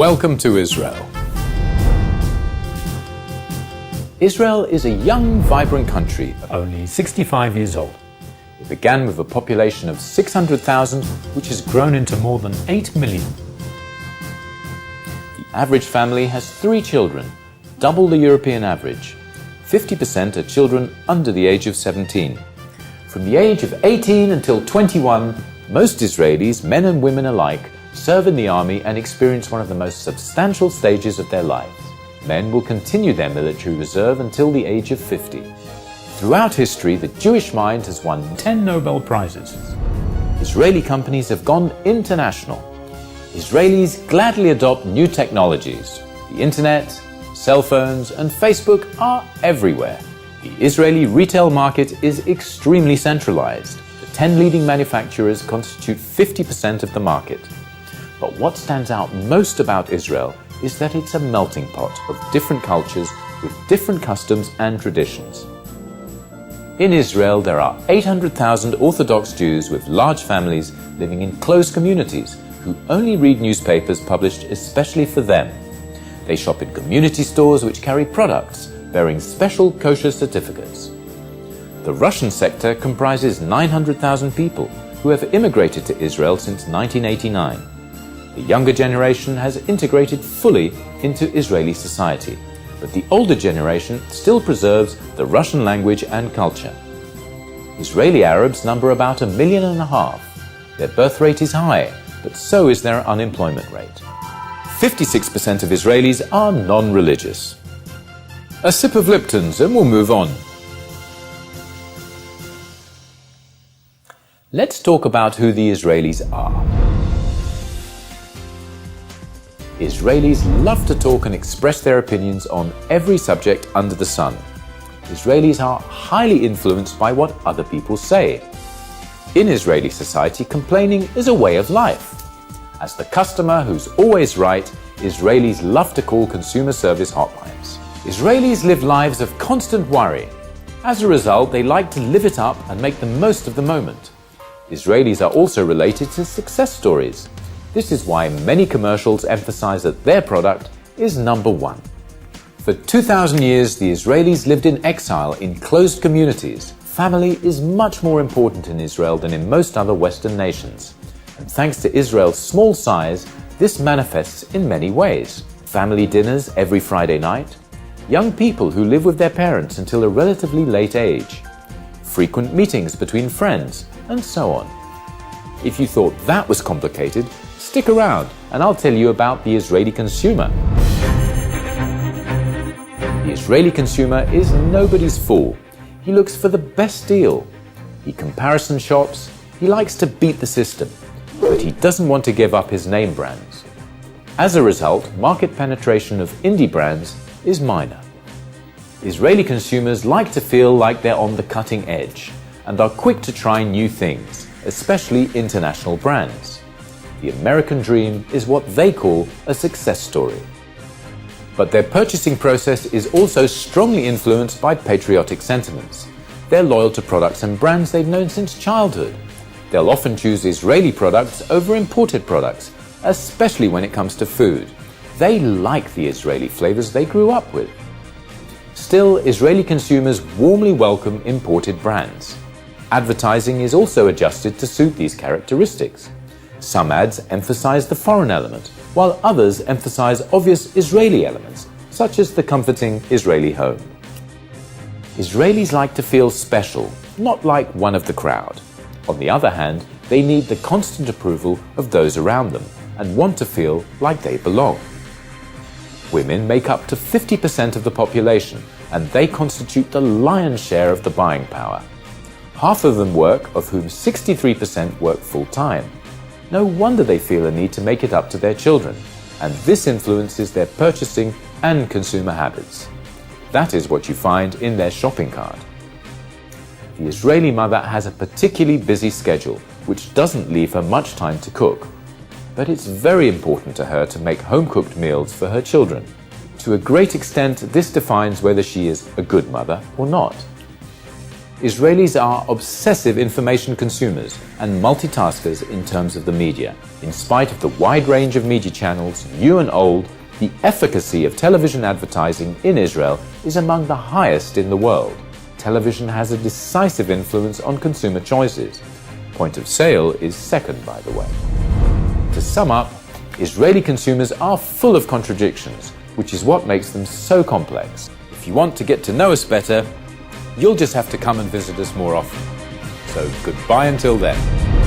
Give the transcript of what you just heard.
Welcome to Israel. Israel is a young, vibrant country, Only 65 years old. It began with a population of 600,000, Which has grown into more than 8 million. The average family has 3 children, double the European average. 50% are children under the age of 17. From the age of 18 until 21, most Israelis, men and women alike, serve in the army and experience one of the most substantial stages of their lives. Men will continue their military reserve until the age of 50. Throughout history, the Jewish mind has won 10 Nobel Prizes. Israeli companies have gone international. Israelis gladly adopt new technologies. The internet, cell phones, and Facebook are everywhere. The Israeli retail market is extremely centralized. The 10 leading manufacturers constitute 50% of the market. But what stands out most about Israel is that it's a melting pot of different cultures with different customs and traditions. In Israel, there are 800,000 Orthodox Jews with large families living in close communities who only read newspapers published especially for them. They shop in community stores which carry products bearing special kosher certificates. The Russian sector comprises 900,000 people who have immigrated to Israel since 1989. The younger generation has integrated fully into Israeli society, but the older generation still preserves the Russian language and culture. Israeli Arabs number about 1.5 million. Their birth rate is high, but so is their unemployment rate. 56% of Israelis are non-religious. A sip of Lipton's and we'll move on. Let's talk about who the Israelis are. Israelis love to talk and express their opinions on every subject under the sun. Israelis are highly influenced by what other people say. In Israeli society, complaining is a way of life. As the customer who's always right, Israelis love to call consumer service hotlines. Israelis live lives of constant worry. As a result, they like to live it up and make the most of the moment. Israelis are also related to success stories. This is why many commercials emphasize that their product is number one. For 2,000 years, the Israelis lived in exile in closed communities. Family is much more important in Israel than in most other Western nations. And thanks to Israel's small size, this manifests in many ways. Family dinners every Friday night, young people who live with their parents until a relatively late age, frequent meetings between friends, and so on. If you thought that was complicated, stick around and I'll tell you about the Israeli consumer. The Israeli consumer is nobody's fool. He looks for the best deal. He comparison shops. He likes to beat the system, but he doesn't want to give up his name brands. As a result, market penetration of indie brands is minor. Israeli consumers like to feel like they're on the cutting edge and are quick to try new things, especially international brands. The American dream is what they call a success story. But their purchasing process is also strongly influenced by patriotic sentiments. They're loyal to products and brands they've known since childhood. They'll often choose Israeli products over imported products, especially when it comes to food. They like the Israeli flavors they grew up with. Still, Israeli consumers warmly welcome imported brands. Advertising is also adjusted to suit these characteristics. Some ads emphasize the foreign element, while others emphasize obvious Israeli elements, such as the comforting Israeli home. Israelis like to feel special, not like one of the crowd. On the other hand, they need the constant approval of those around them and want to feel like they belong. Women make up to 50% of the population, and they constitute the lion's share of the buying power. Half of them work, of whom 63% work full-time. No wonder they feel a need to make it up to their children, and this influences their purchasing and consumer habits. That is what you find in their shopping cart. The Israeli mother has a particularly busy schedule, which doesn't leave her much time to cook. But it's very important to her to make home-cooked meals for her children. To a great extent, this defines whether she is a good mother or not. Israelis are obsessive information consumers and multitaskers in terms of the media. In spite of the wide range of media channels, new and old, the efficacy of television advertising in Israel is among the highest in the world. Television has a decisive influence on consumer choices. Point of sale is second, by the way. To sum up, Israeli consumers are full of contradictions, which is what makes them so complex. If you want to get to know us better, you'll just have to come and visit us more often. So goodbye until then.